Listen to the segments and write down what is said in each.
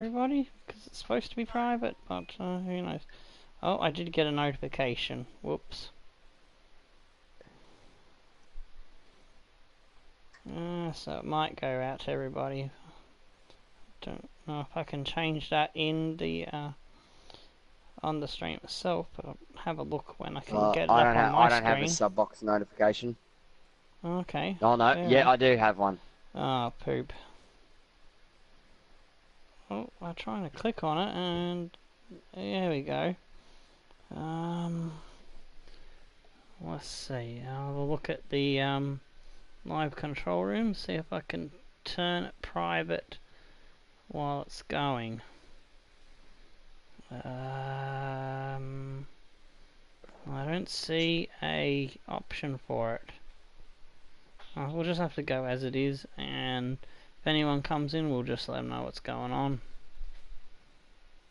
everybody, because it's supposed to be private, but who knows. Oh, I did get a notification. Whoops. So it might go out to everybody. Don't know if I can change that in the on the stream itself, but I'll have a look when I can get it up on my I don't have a screen. sub box notification. Okay. Oh no, yeah, I do have one. Oh, poop. Oh, I'm trying to click on it, and there we go. Let's see. I'll look at the live control room, see if I can turn it private while it's going. I don't see a option for it. We'll just have to go as it is, and if anyone comes in, we'll just let them know what's going on.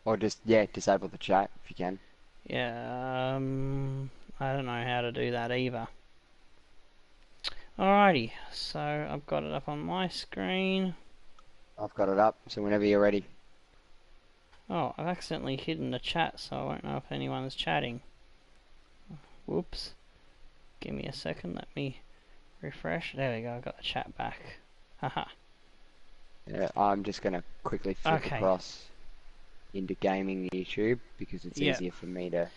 Or just, yeah, disable the chat if you can. Yeah, I don't know how to do that either. Alrighty, so I've got it up on my screen. I've got it up, so whenever you're ready. Oh, I've accidentally hidden the chat, so I won't know if anyone's chatting. Whoops. Give me a second, let me refresh. There we go, I got the chat back. Haha. Yeah, I'm just going to quickly flip across into gaming YouTube, because it's easier for me to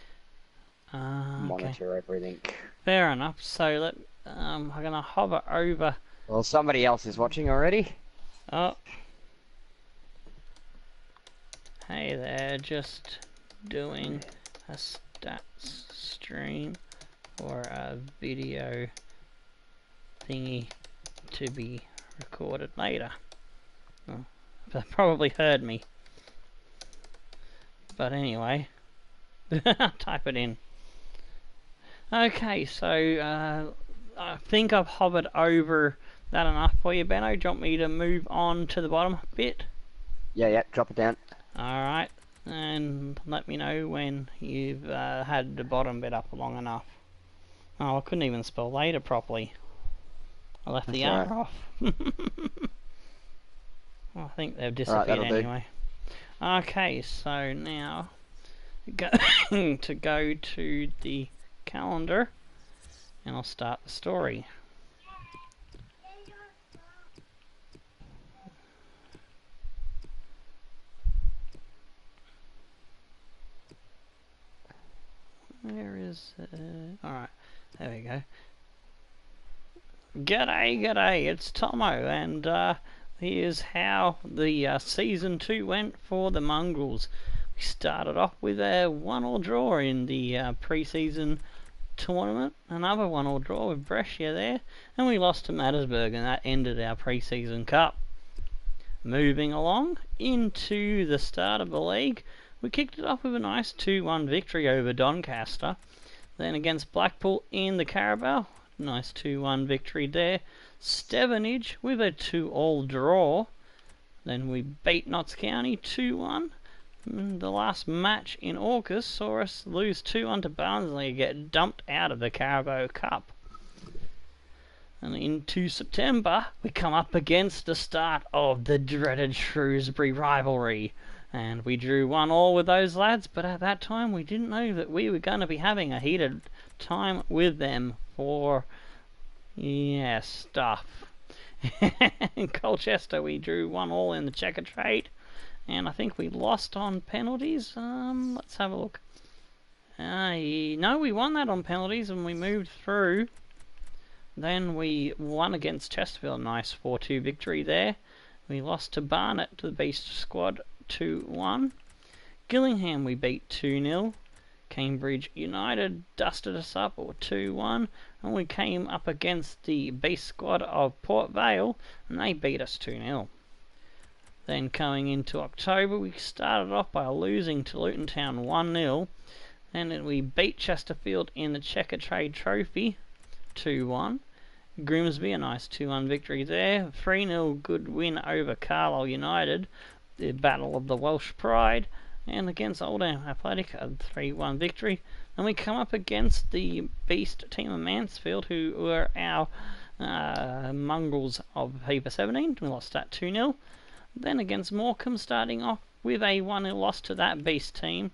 monitor everything. Fair enough, so I'm going to hover over. Well, somebody else is watching already. Oh. Hey there, just doing a stats stream or a video thingy to be recorded later. Oh, they probably heard me. But anyway, type it in. Okay, so I think I've hovered over that enough for you, Benno. Do you want me to move on to the bottom bit? Yeah, drop it down. Alright, and let me know when you've had the bottom bit up long enough. Oh, I couldn't even spell later properly. I left the R off. Well, I think they've disappeared anyway. Okay, so now going to go to the calendar and I'll start the story. Where is it? Alright, there we go. G'day, it's Tomo, and here's how the Season 2 went for the Mongrels. We started off with a 1-1 draw in the pre-season tournament, another 1-1 draw with Brescia there, and we lost to Mattersburg, and that ended our pre-season cup. Moving along into the start of the league, we kicked it off with a nice 2-1 victory over Doncaster. Then against Blackpool in the Carabao, nice 2-1 victory there. Stevenage with a 2-2 draw. Then we beat Notts County 2-1. The last match in August saw us lose 2-1 to Barnsley and get dumped out of the Carabao Cup. And into September, we come up against the start of the dreaded Shrewsbury rivalry. And we drew 1-1 with those lads, but at that time we didn't know that we were going to be having a heated time with them for, stuff. In Colchester we drew 1-1 in the checker trade, and I think we lost on penalties. Let's have a look. No, we won that on penalties and we moved through. Then we won against Chesterfield, nice 4-2 victory there. We lost to Barnet, to the Beast Squad, 2-1. Gillingham we beat 2-0. Cambridge United dusted us up, or 2-1. And we came up against the Beast Squad of Port Vale, and they beat us 2-0. Then coming into October, we started off by losing to Luton Town 1-0. Then we beat Chesterfield in the Checker Trade Trophy, 2-1. Grimsby, a nice 2-1 victory there. 3-0 good win over Carlisle United, the Battle of the Welsh Pride. And against Oldham Athletic, a 3-1 victory. And we come up against the Beast team of Mansfield, who were our Mongrels of FIFA 17. We lost that 2-0. Then against Morecambe, starting off with a 1-0 loss to that beast team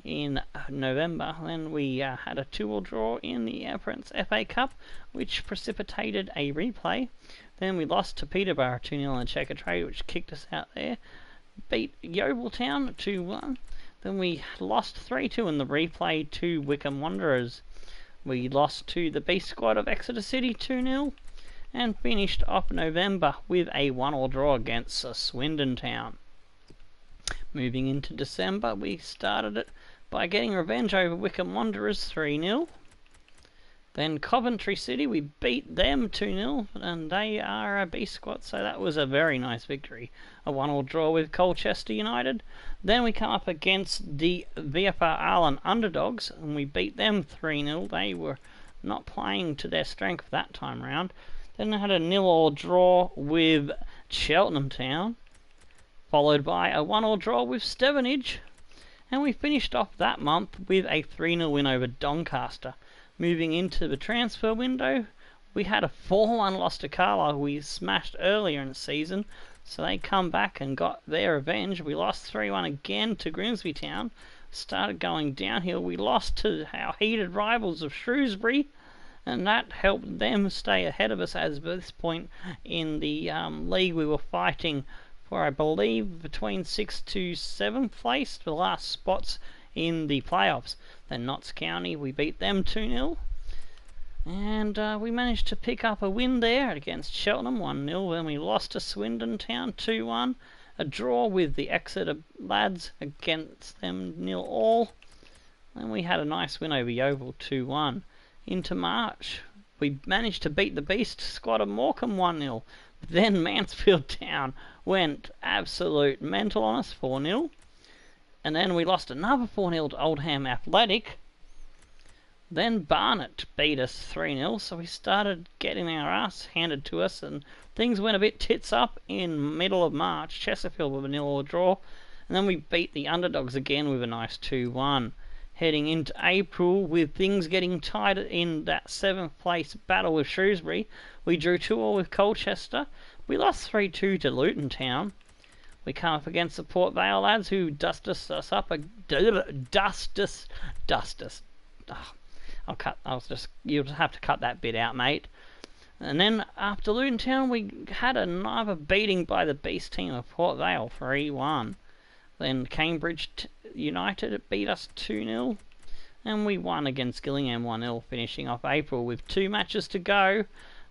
in November. Then we had a 2-2 draw in the Prince FA Cup, which precipitated a replay. Then we lost to Peterborough 2-0 in the Checker Trade, which kicked us out there. Beat Yeovil Town 2-1. Then we lost 3-2 in the replay to Wycombe Wanderers. We lost to the B squad of Exeter City 2-0 and finished off November with a 1-1 draw against Swindon Town. Moving into December, we started it by getting revenge over Wycombe Wanderers 3-0. Then Coventry City, we beat them 2-0, and they are a B squad, so that was a very nice victory. A 1-1 draw with Colchester United. Then we come up against the VFR Arlen Underdogs, and we beat them 3-0. They were not playing to their strength that time round. Then I had a 0-0 draw with Cheltenham Town, followed by a 1-1 draw with Stevenage, and we finished off that month with a 3-0 win over Doncaster. Moving into the transfer window, we had a 4-1 loss to Carlisle, who we smashed earlier in the season, so they come back and got their revenge. We lost 3-1 again to Grimsby Town, started going downhill. We lost to our heated rivals of Shrewsbury, and that helped them stay ahead of us, as at this point in the league we were fighting for, I believe, between 6th to 7th place, the last spots in the playoffs. Then Notts County, we beat them 2-0. And we managed to pick up a win there against Cheltenham 1-0. Then we lost to Swindon Town 2-1. A draw with the Exeter lads against them 0-0. Then we had a nice win over Yeovil 2-1. Into March, we managed to beat the Beast squad of Morecambe 1-0. Then Mansfield Town went absolute mental on us 4-0. And then we lost another 4-0 to Oldham Athletic. Then Barnet beat us 3-0, so we started getting our ass handed to us, and things went a bit tits up in middle of March. Chesterfield with a 0-0 draw, and then we beat the Underdogs again with a nice 2-1. Heading into April, with things getting tight in that 7th place battle with Shrewsbury, we drew 2-2 with Colchester. We lost 3-2 to Luton Town. We come up against the Port Vale lads, who dust us up. You'll just have to cut that bit out, mate. And then after Luton Town, we had another beating by the beast team of Port Vale 3-1. Then Cambridge United beat us 2-0, and we won against Gillingham 1-0, finishing off April with 2 matches to go.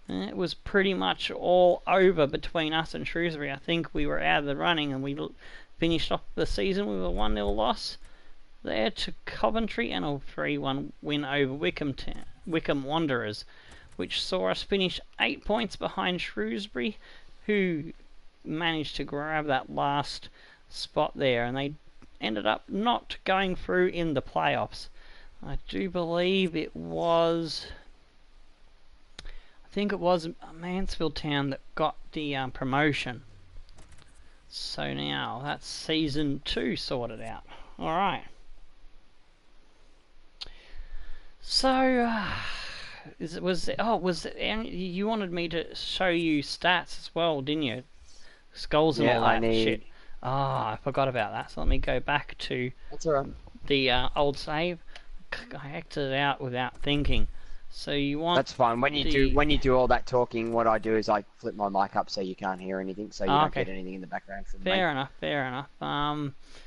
It was pretty much all over between us and Shrewsbury. I think we were out of the running, and we finished off the season with a 1-0 loss there to Coventry and a 3-1 win over Wycombe Wanderers, which saw us finish 8 points behind Shrewsbury, who managed to grab that last spot there, and they ended up not going through in the playoffs. I do believe it was... I think it was Mansfield Town that got the promotion. So now that's season 2 sorted out. Alright. So, you wanted me to show you stats as well, didn't you? Goals and all that shit. I forgot about that. So let me go back to the old save. I exited out without thinking. So you want... That's fine. When you do all that talking, what I do is I flip my mic up so you can't hear anything, so you don't get anything in the background from me. Fair enough.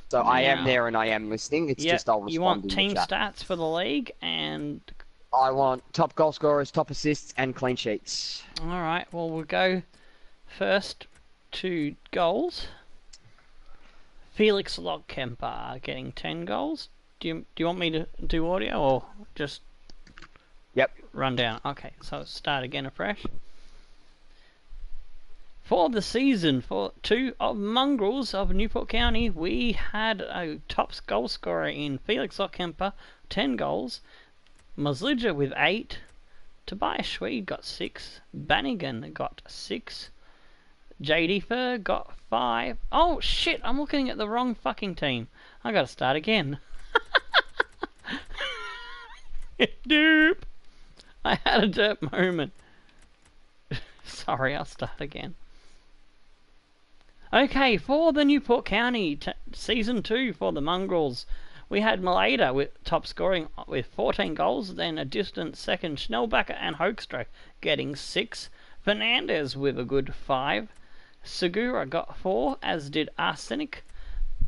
So I am there and I am listening. It's just I'll respond. You want team stats for the league, and I want top goal scorers, top assists, and clean sheets. All right. Well, we'll go first to goals. Felix Logkemper getting 10 goals. Do you want me to do audio or just... Yep. Run down. Okay, so start again afresh. For the season, for 2 of Mongrels of Newport County, we had a top goal scorer in Felix Logkemper, 10 goals. Muslija with 8. Tobias Schweed got 6. Bannigan got 6. JD Fur got 5. Oh shit, I'm looking at the wrong fucking team. I gotta start again. Doop. I had a derp moment. Sorry, I'll start again. Okay, for the Newport County Season 2 for the Mongrels, we had Malada with top scoring with 14 goals, then a distant second Schnellbacher and Hoekstra getting 6, Fernandez with a good 5, Segura got 4, as did Arsenic.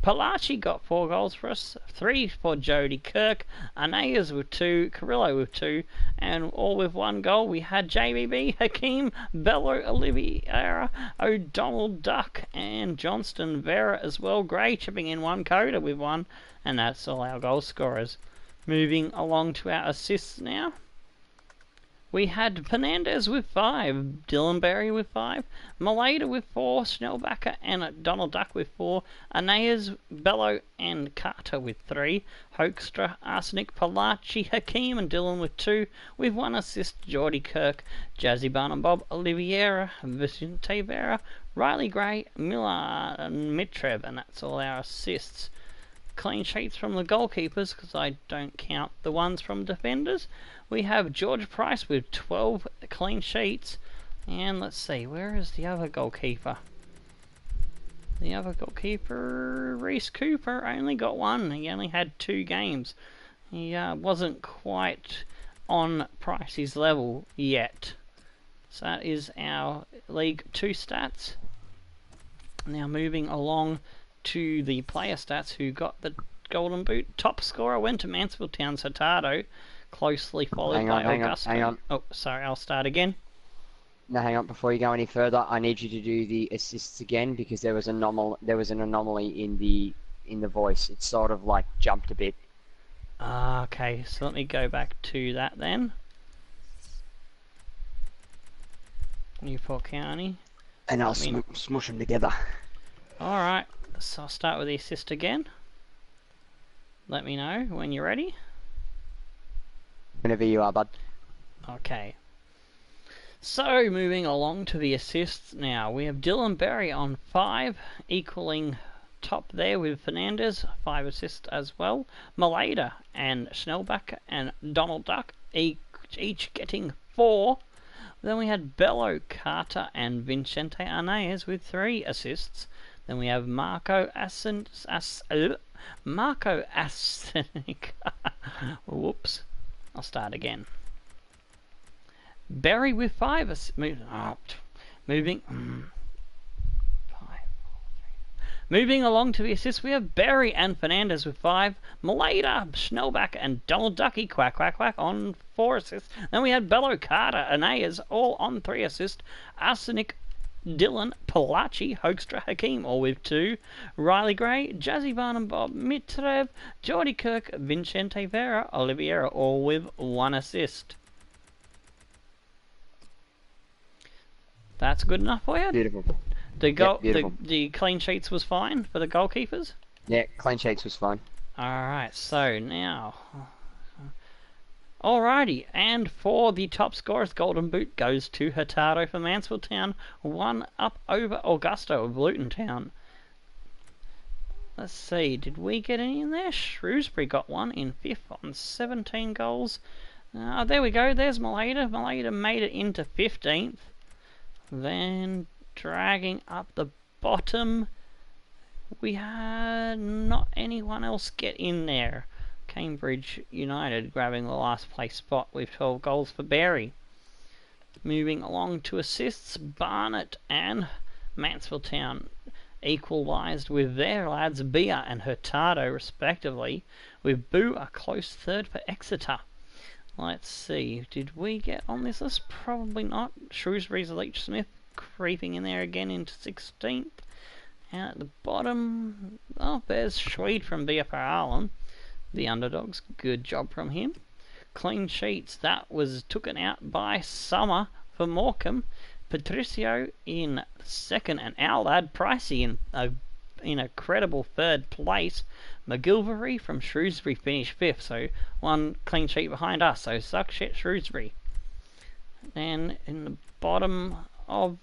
Palachi got 4 goals for us, 3 for Jody Kirk, Anayas with 2, Carrillo with 2, and all with 1 goal. We had JBB, Hakeem, Bello, Oliveira, O'Donnell, Duck, and Johnston Vera as well. Gray chipping in 1, Coda with 1, and that's all our goal scorers. Moving along to our assists now. We had Fernandez with 5, Dylan Berry with 5, Malada with 4, Schnellbacher and Donald Duck with 4, Anayas, Bello and Carter with 3, Hoekstra, Arsenic, Palachi, Hakeem and Dylan with 2, with 1 assist, Geordie Kirk, Jazzy Barnum Bob, Oliveira, Vicente Vera, Riley Gray, Miller and Mitrev, and that's all our assists. Clean sheets from the goalkeepers, because I don't count the ones from defenders. We have George Price with 12 clean sheets. And let's see, where is the other goalkeeper? The other goalkeeper, Reese Cooper, only got 1. He only had 2 games. He wasn't quite on Pricey's level yet. So that is our League 2 stats. Now moving along to the player stats who got the Golden Boot. Top scorer went to Mansfield Town's Hurtado, closely followed by Augusto. Hang on. Oh, sorry, I'll start again. No, hang on. Before you go any further, I need you to do the assists again because there was an anomaly in the voice. It sort of like jumped a bit. Okay, so let me go back to that then. Newport County. And I'll smush them together. Alright, so I'll start with the assist again. Let me know when you're ready. Whenever you are, bud. Okay. So, moving along to the assists now. We have Dylan Berry on 5, equaling top there with Fernandez, 5 assists as well. Malada and Schnellbacher and Donald Duck each getting 4. Then we had Bello, Carter and Vicente Anayas with 3 assists. Then we have Marco Asenic. Whoops. I'll start again. Berry with 5 Moving along to the assists, we have Berry and Fernandez with 5, Malada, Schnellbacher and Donald Ducky, quack, quack, quack, on 4 assists. Then we had Bello, Carter, and Ayers, all on 3 assists. Arsenic, Dylan, Palachi, Hoekstra, Hakeem, all with 2. Riley Gray, Jazzy Barnum Bob, Mitrev, Geordie Kirk, Vicente Vera, Oliveira, all with 1 assist. That's good enough for you? Beautiful. The clean sheets was fine for the goalkeepers? Yeah, clean sheets was fine. Alright, so now... Alrighty, and for the top scorers, Golden Boot goes to Hurtado for Mansfield Town, 1 up over Augusto of Luton Town. Let's see, did we get any in there? Shrewsbury got 1 in 5th on 17 goals. There we go, there's Malada. Malada made it into 15th. Then dragging up the bottom, we had not anyone else get in there. Cambridge United grabbing the last place spot with 12 goals for Berry. Moving along to assists, Barnett and Mansfield Town equalised with their lads Bia and Hurtado respectively, with Boo a close 3rd for Exeter. Let's see, did we get on this list? Probably not. Shrewsbury's Leach Smith creeping in there again into 16th. And at the bottom, there's Schweed from BFR Ireland. The underdogs, good job from him. Clean sheets, that was taken out by Summer for Morecambe. Patricio in 2nd, and our lad Pricey in a credible 3rd place. McGilvery from Shrewsbury finished 5th, so 1 clean sheet behind us, so suck shit Shrewsbury. And in the bottom of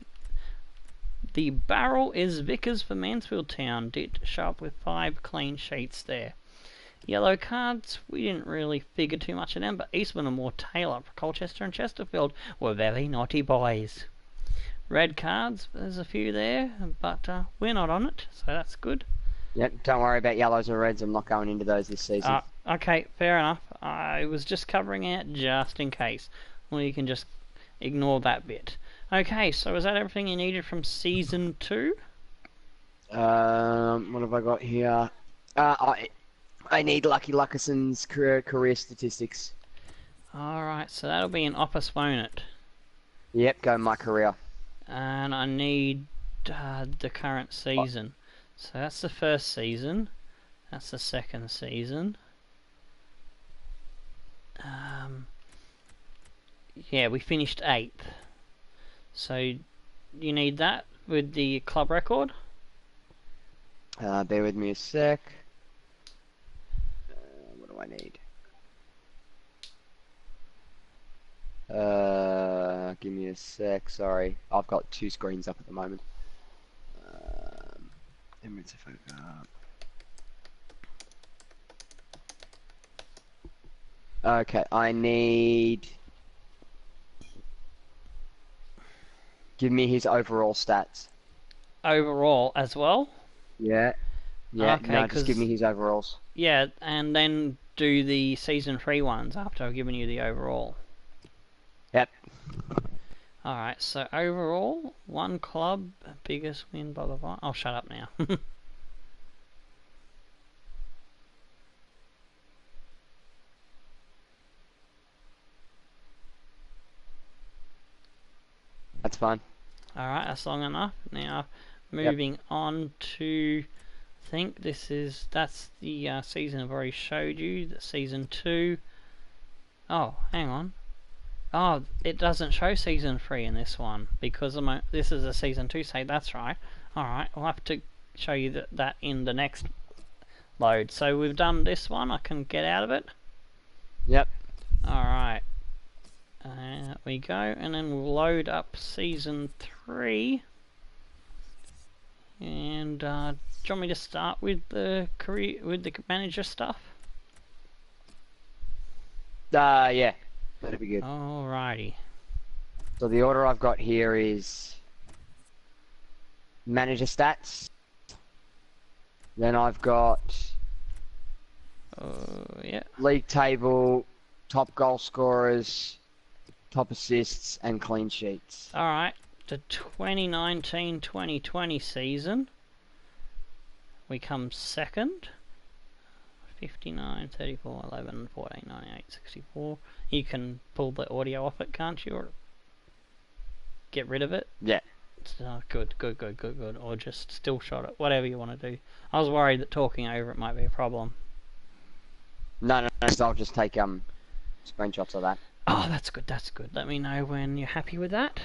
the barrel is Vickers for Mansfield Town, did show up with 5 clean sheets there. Yellow cards, we didn't really figure too much of them, but Eastman and Moore Taylor for Colchester and Chesterfield were very naughty boys. red cards. There's a few there, but we're not on it, so that's good. Yep, don't worry about yellows or reds. I'm not going into those this season. Okay, fair enough. I was just covering out just in case. Well, you can just ignore that bit. Okay, so is that everything you needed from Season 2? What have I got here? I need Lucky Luckerson's career statistics. Alright, so that'll be an opus, won't it? Yep, go my career. And I need the current season. So that's the first season. That's the second season. Yeah, we finished 8th. So you need that with the club record? Bear with me a sec. What do I need? Give me a sec. Sorry, I've got 2 screens up at the moment. Okay, I need. Give me his overall stats. Overall as well? Yeah. Yeah, okay, no, just give me his overalls. Yeah, and then do the Season 3 ones after I've given you the overall. Yep. Alright, so overall, 1 club, biggest win, blah blah blah. I'll shut up now. That's fine. Alright, that's long enough. Now, moving on to, I think that's the season I've already showed you, the Season 2. Oh, hang on. Oh, it doesn't show Season 3 in this one, because this is a Season 2 save, that's right. Alright, I'll have to show you that in the next load. So we've done this one, I can get out of it? Yep. Alright. There we go, and then we'll load up Season 3. And do you want me to start with the manager stuff? Yeah. That'd be good. Alrighty. So the order I've got here is manager stats. Then I've got yeah. League table, top goal scorers, top assists, and clean sheets. Alright, the 2019-2020 season, we come second. 59, 34, 11, 14, 98, 64. You can pull the audio off it, can't you? Or get rid of it? Yeah. Good. Or just still shot it. Whatever you want to do. I was worried that talking over it might be a problem. No, I'll just take screenshots of that. Oh, that's good. Let me know when you're happy with that.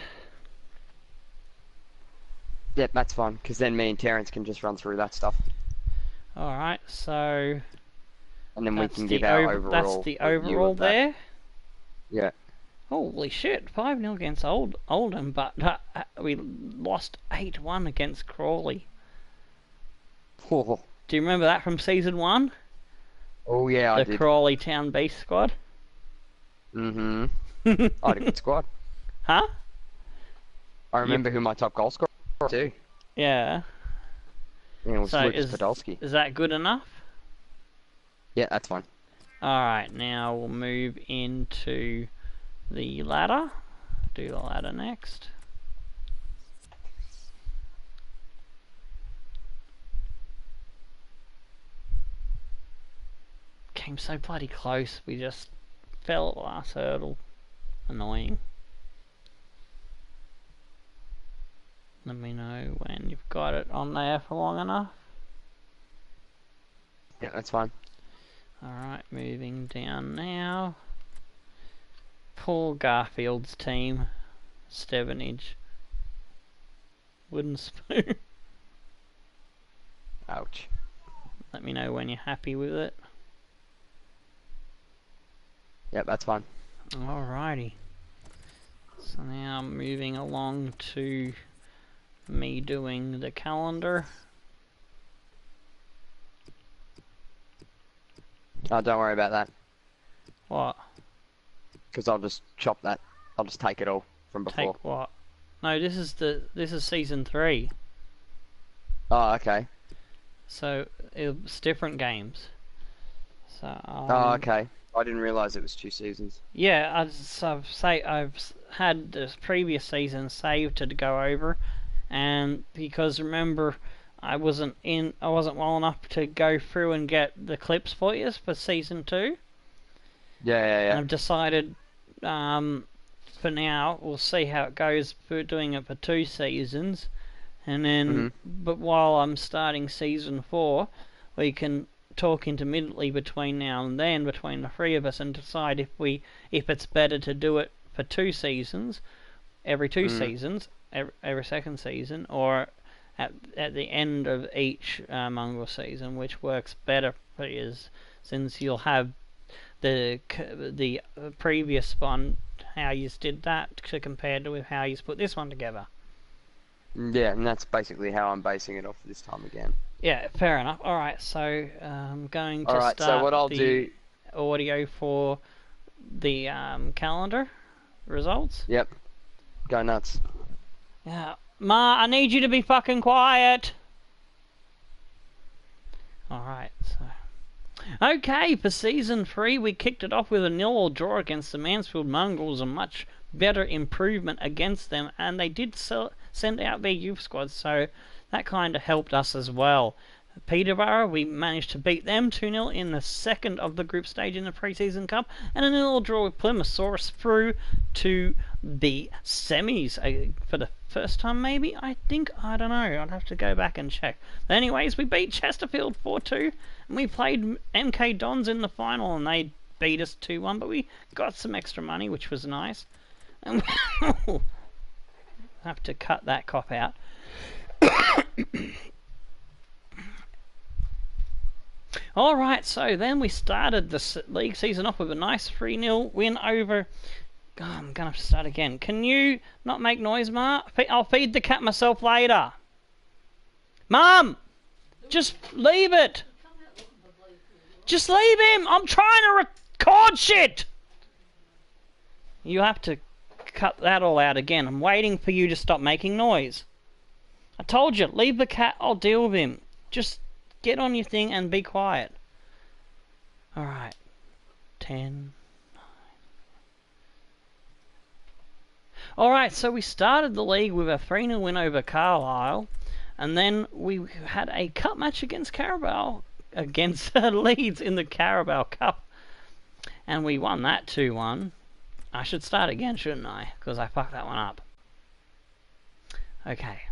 Yep, that's fine, because then me and Terence can just run through that stuff. Alright, so... And then we can give our overall... That's the overall there? Yeah. Holy shit, 5-0 against Oldham, but we lost 8-1 against Crawley. Oh. Do you remember that from Season 1? Oh yeah, I did. The Crawley Town Beast squad? Mm-hmm. I had a good squad. Huh? I remember who my top goal scorer was too. Yeah. Yeah, it was So Lucas Podolski. is that good enough? Yeah, that's fine. Alright, now we'll move into the ladder. Do the ladder next. Came so bloody close, we just fell at the last hurdle. Annoying. Let me know when you've got it on there for long enough. Yeah, that's fine. Alright, moving down now. Paul Garfield's team. Stevenage. Wooden spoon. Ouch. Let me know when you're happy with it. Yep, that's fine. Alrighty. So now moving along to me doing the calendar. Oh, don't worry about that. What? Because I'll just chop that. I'll just take it all from before. Take what? No, this is season 3. Oh, okay. So it's different games. So. Oh, okay. I didn't realise it was 2 seasons. Yeah, I've had the previous season saved to go over, and because remember, I wasn't well enough to go through and get the clips for you for season 2. Yeah. And I've decided, for now, we'll see how it goes for doing it for 2 seasons, and then, but while I'm starting season 4, we can talk intermittently between now and then between the 3 of us and decide if it's better to do it for 2 seasons, every 2 seasons, every second season, or at the end of each mongrel season, which works better for you, since you'll have the previous one, how you did that to compare to with how you put this one together. Yeah, and that's basically how I'm basing it off this time again. Yeah, fair enough. Alright, so I'm going to start so what I'll do... audio for the calendar results. Yep. Go nuts. Yeah. Ma, I need you to be fucking quiet. Alright, so... Okay, for season 3, we kicked it off with a 0-0 draw against the Mansfield Mongrels, a much better improvement against them, and they did send out their youth squad, so that kind of helped us as well. Peterborough, we managed to beat them 2-0 in the second of the group stage in the pre-season cup, and a 0-0 draw with Plymouth saw us through to the semis for the first time, maybe, I think. I don't know, I'd have to go back and check. But anyways, we beat Chesterfield 4-2, and we played MK Dons in the final, and they beat us 2-1, but we got some extra money, which was nice. And we'll have to cut that cop out. Alright, so then we started the league season off with a nice 3-0 win over... Oh, I'm going to have to start again. Can you not make noise, Ma? I'll feed the cat myself later. Mum! Just leave it! Just leave him! I'm trying to record shit! You have to cut that all out again. I'm waiting for you to stop making noise. I told you, leave the cat, I'll deal with him. Just get on your thing and be quiet. Alright. 10. 9. Alright, so we started the league with a 3-0 win over Carlisle. And then we had a cup match against Carabao. Against Leeds in the Carabao Cup. And we won that 2-1. I should start again, shouldn't I? Because I fucked that one up. Okay.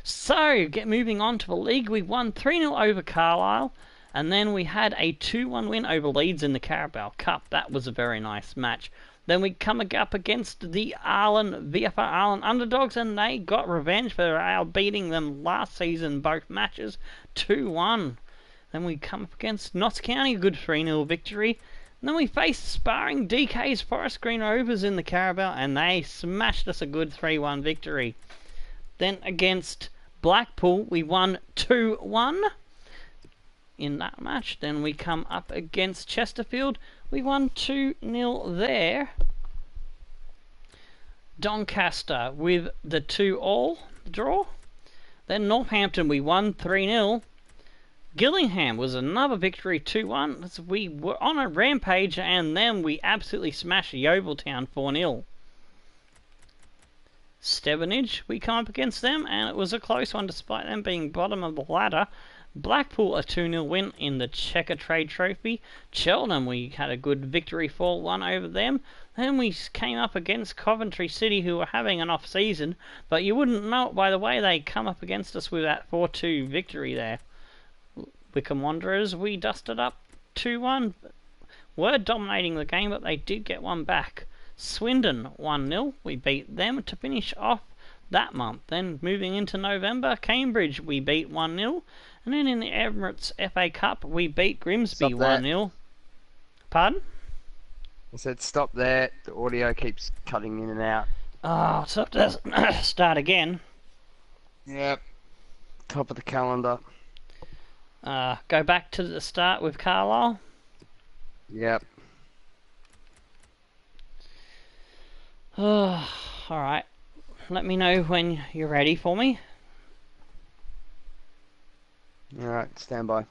So, moving on to the league, we won 3-0 over Carlisle, and then we had a 2-1 win over Leeds in the Carabao Cup. That was a very nice match. Then we come up against the VFR Arlen underdogs, and they got revenge for our beating them last season, both matches, 2-1. Then we come up against Notts County, a good 3-0 victory. And then we faced sparring DK's Forest Green Rovers in the Carabao, and they smashed us a good 3-1 victory. Then against Blackpool, we won 2-1 in that match. Then we come up against Chesterfield. We won 2-0 there. Doncaster with the 2-2 draw. Then Northampton, we won 3-0. Gillingham was another victory, 2-1. We were on a rampage, and then we absolutely smashed Yeoviltown 4-0. Stevenage, we come up against them, and it was a close one despite them being bottom of the ladder. Blackpool, a 2-0 win in the Checker Trade Trophy. Cheltenham, we had a good victory 4-1 over them. Then we came up against Coventry City, who were having an off season, but you wouldn't know it by the way they come up against us with that 4-2 victory there. Wickham Wanderers, we dusted up 2-1. Were dominating the game, but they did get one back. Swindon 1-0, we beat them to finish off that month. Then moving into November, Cambridge we beat 1-0, and then in the Emirates FA Cup we beat Grimsby 1-0. Pardon? I said stop there, the audio keeps cutting in and out. Oh, so let's start again. Yep, top of the calendar. Go back to the start with Carlisle. Yep. Alright. let me know when you're ready for me. Alright, stand by.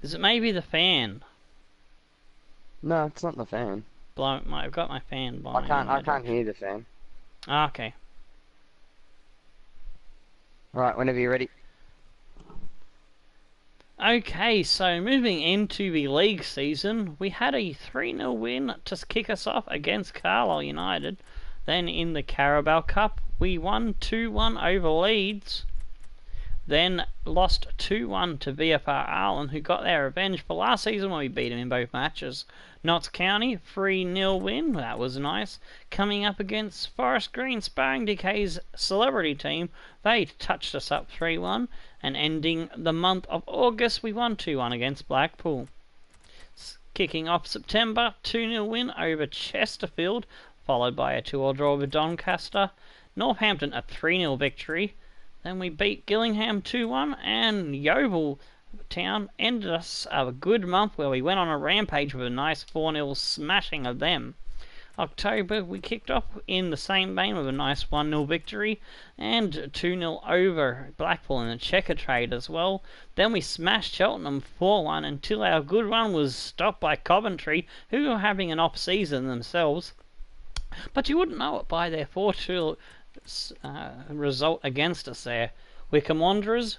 Is it maybe the fan? No, it's not the fan. I've got my fan blowing. I can't hear the fan. Ah, okay. Alright, whenever you're ready. Okay, so moving into the league season, we had a 3-0 win to kick us off against Carlisle United. Then in the Carabao Cup, we won 2-1 over Leeds. Then lost 2-1 to VFR Ireland, who got their revenge for last season when we beat them in both matches. Notts County, 3-0 win, that was nice. Coming up against Forest Green, Sparring DK's celebrity team, they touched us up 3-1. And ending the month of August, we won 2-1 against Blackpool. Kicking off September, 2-0 win over Chesterfield, followed by a 2-2 draw with Doncaster. Northampton, a 3-0 victory. Then we beat Gillingham 2-1, and Yeovil Town ended us a good month where we went on a rampage with a nice 4-0 smashing of them. October, we kicked off in the same vein with a nice 1-0 victory and 2-0 over Blackpool in the checker trade as well. Then we smashed Cheltenham 4-1 until our good run was stopped by Coventry, who were having an off-season themselves. But you wouldn't know it by their 4-2 result against us there. Wickham Wanderers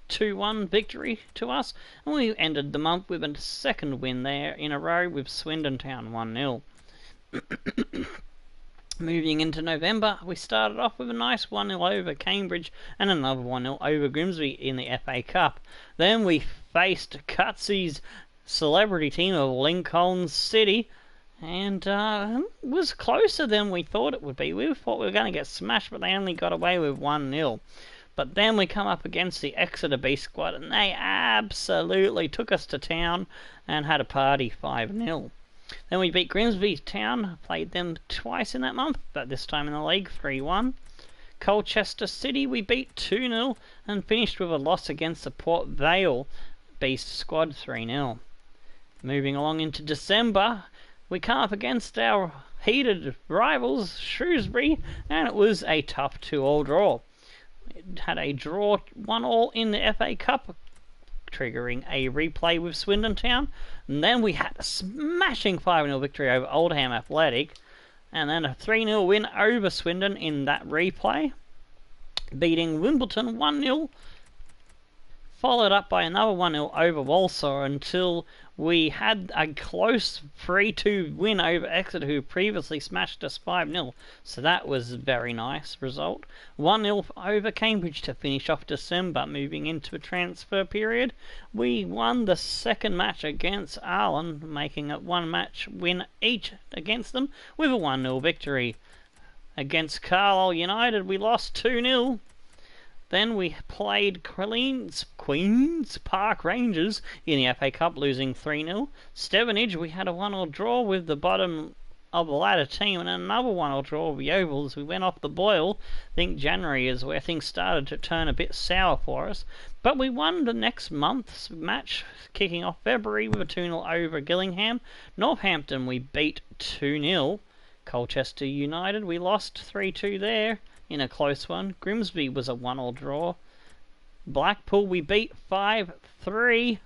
2-1 victory to us, and we ended the month with a second win there in a row with Swindon Town 1-0. Moving into November, we started off with a nice 1-0 over Cambridge and another 1-0 over Grimsby in the FA Cup. Then we faced Cutsy's celebrity team of Lincoln City, and was closer than we thought it would be. We thought we were going to get smashed, but they only got away with 1-0. But then we come up against the Exeter B squad, and they absolutely took us to town and had a party 5-0. Then we beat Grimsby Town, played them twice in that month, but this time in the league, 3-1. Colchester City we beat 2-0 and finished with a loss against the Port Vale Beast squad 3-0. Moving along into December, we come up against our heated rivals, Shrewsbury, and it was a tough 2-2 draw. It had a draw 1-1 in the FA Cup, triggering a replay with Swindon Town, and then we had a smashing 5-0 victory over Oldham Athletic, and then a 3-0 win over Swindon in that replay, beating Wimbledon 1-0, followed up by another 1-0 over Walsall until we had a close 3-2 win over Exeter, who previously smashed us 5-0. So that was a very nice result. 1-0 over Cambridge to finish off December. Moving into a transfer period, we won the second match against Ireland, making it one match win each against them with a 1-0 victory. Against Carlisle United, we lost 2-0. Then we played Queen's Park Rangers in the FA Cup, losing 3-0. Stevenage, we had a 1-1 draw with the bottom of the ladder team, and another 1-1 draw with Yeovil as we went off the boil. I think January is where things started to turn a bit sour for us. But we won the next month's match, kicking off February with a 2-0 over Gillingham. Northampton, we beat 2-0. Colchester United, we lost 3-2 there in a close one. Grimsby was a 1-1 draw. Blackpool we beat 5-3.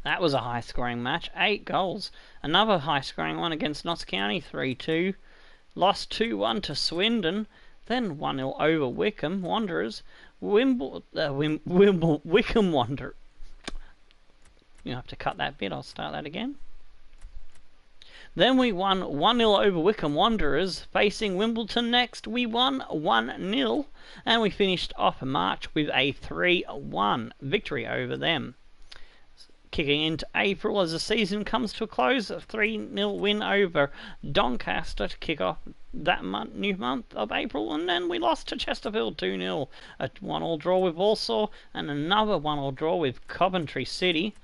That was a high scoring match, 8 goals. Another high scoring one against Notts County, 3-2. Lost 2-1 to Swindon. Then 1-0 over Wickham Wanderers. Wickham Wanderers. You have to cut that bit, I'll start that again. Then we won 1-0 over Wickham Wanderers. Facing Wimbledon next, we won 1-0, and we finished off March with a 3-1 victory over them. Kicking into April as the season comes to a close, a 3-0 win over Doncaster to kick off that new month of April, and then we lost to Chesterfield 2-0. A 1-1 draw with Walsall, and another 1-1 draw with Coventry City.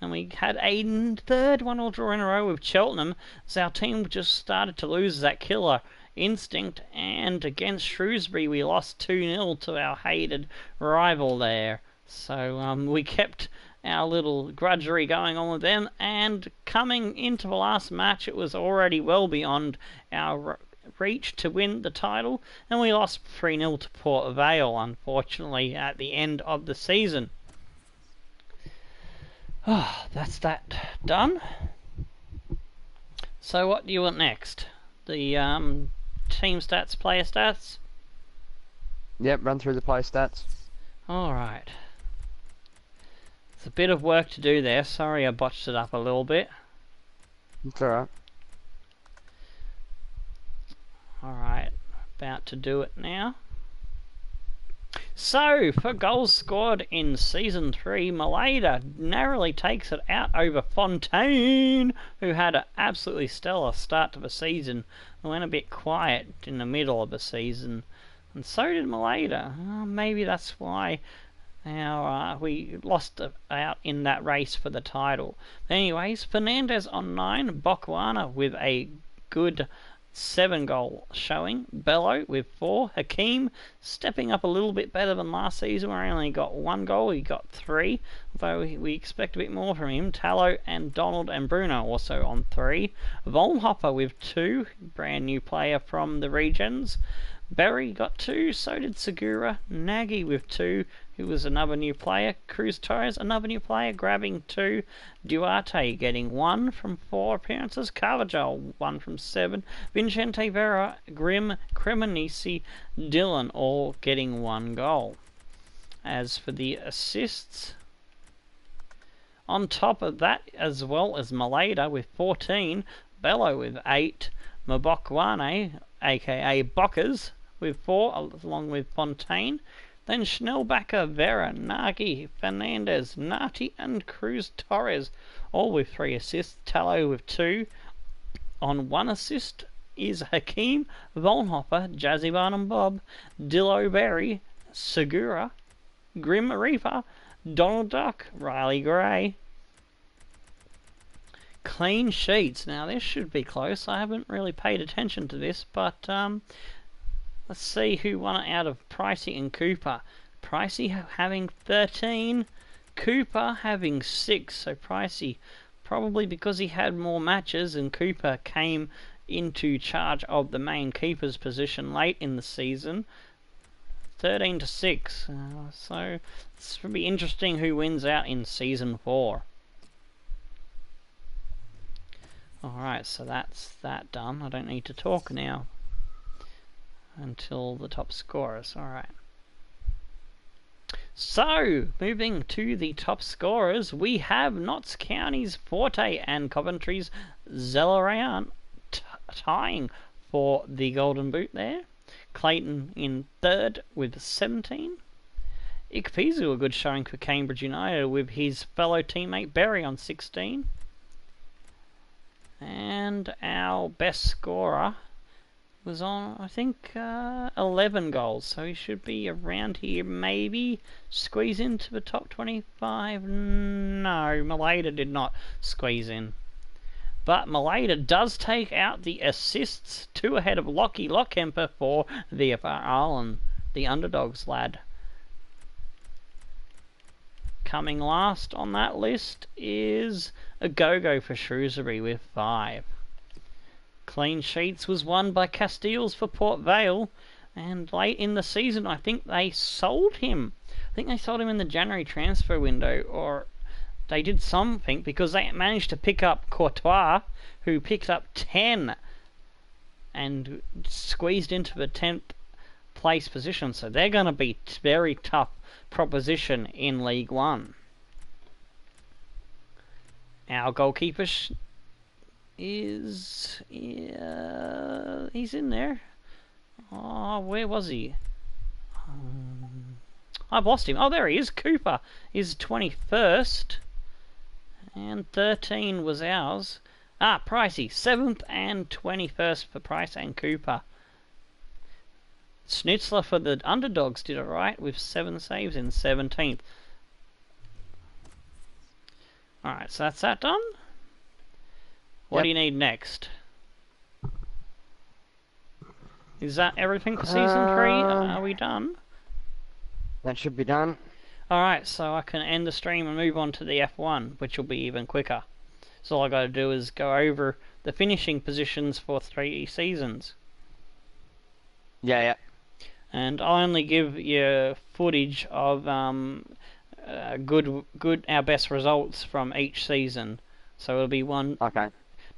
And we had a third 1-1 draw in a row with Cheltenham, as our team just started to lose that killer instinct. And against Shrewsbury, we lost 2-0 to our hated rival there. So we kept our little grudgery going on with them, and coming into the last match, it was already well beyond our reach to win the title, and we lost 3-0 to Port Vale, unfortunately, at the end of the season. Oh, that's that done. So what do you want next? The team stats, player stats? Yep, run through the player stats. Alright. It's a bit of work to do there. Sorry I botched it up a little bit. It's alright. Alright, about to do it now. So, for goals scored in Season 3, Maleda narrowly takes it out over Fontaine, who had an absolutely stellar start to the season and went a bit quiet in the middle of the season. And so did Maleda. Maybe that's why we lost out in that race for the title. Anyways, Fernandez on 9, Bokwana with a good 7-goal showing, Bello with 4, Hakeem stepping up a little bit better than last season where he only got 1 goal, he got 3, although we expect a bit more from him. Tallow and Donald and Bruno also on 3, Volnhopper with 2, brand new player from the regions. Berry got 2, so did Segura. Nagy with 2, who was another new player. Cruz Torres, another new player, grabbing 2. Duarte getting 1 from 4 appearances. Carvajal 1 from 7. Vincente Vera, Grim, Cremonese, Dillon all getting 1 goal. As for the assists, on top of that, as well as Maleda with 14, Bello with 8, Mabokwane, aka Bockers, with 4, along with Fontaine. Then Schnellbacher, Vera, Nagy, Fernandez, Nati, and Cruz Torres, all with 3 assists. Tallow with 2. On 1 assist is Hakeem, Volnhopper, Jazzy Barnum Bob, Dillo Berry, Segura, Grim Reaper, Donald Duck, Riley Gray. Clean sheets. Now this should be close. I haven't really paid attention to this, but let's see who won it out of Pricey and Cooper. Pricey having 13, Cooper having 6. So Pricey, probably because he had more matches, and Cooper came into charge of the main keeper's position late in the season. 13-6. So it's going to be interesting who wins out in Season 4. Alright, so that's that done. I don't need to talk now until the top scorers. Alright. So, moving to the top scorers, we have Notts County's Forte and Coventry's Zelarayan tying for the Golden Boot there. Clayton in 3rd with 17. Ikpeazu, a good showing for Cambridge United with his fellow teammate Berry on 16. And our best scorer was on, I think, 11 goals. So he should be around here, maybe squeeze into the top 25. No, Maleda did not squeeze in. But Maleda does take out the assists, 2 ahead of Lockie Lockhemper for VFR Ireland, the underdogs lad. Coming last on that list is a go-go for Shrewsbury with 5. Clean sheets was won by Castiles for Port Vale, and late in the season I think they sold him. I think they sold him in the January transfer window, or they did something, because they managed to pick up Courtois, who picked up 10 and squeezed into the 10th place position, so they're going to be very tough proposition in League One. Our goalkeeper is he's in there. Oh, where was he? I've lost him. Oh, there he is. Cooper is 21st, and 13 was ours. Pricey 7th and 21st for Price and Cooper. Schnitzler for the underdogs did alright with 7 saves in 17th. Alright, so that's that done. What do you need next? Is that everything for Season 3? Are we done? That should be done. Alright, so I can end the stream and move on to the F1, which will be even quicker. So all I gotta do is go over the finishing positions for 3 seasons. Yeah. And I'll only give you footage of our best results from each season. So it'll be one. Okay.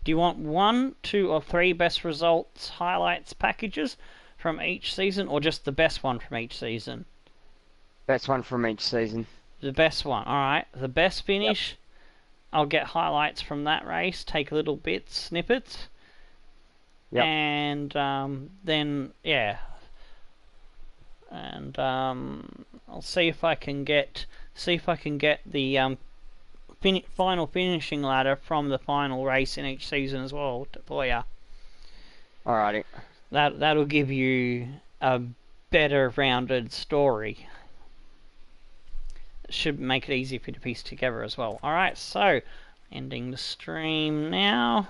Do you want 1, 2, or 3 best results highlights packages from each season, or just the best one from each season? Best one from each season. The best one. Alright. The best finish. Yep. I'll get highlights from that race, take little bits, snippets. Yep. And then, yeah. And I'll see if I can get the final finishing ladder from the final race in each season as well for you. Alrighty. That'll give you a better rounded story. Should make it easy for you to piece together as well. Alright, so ending the stream now.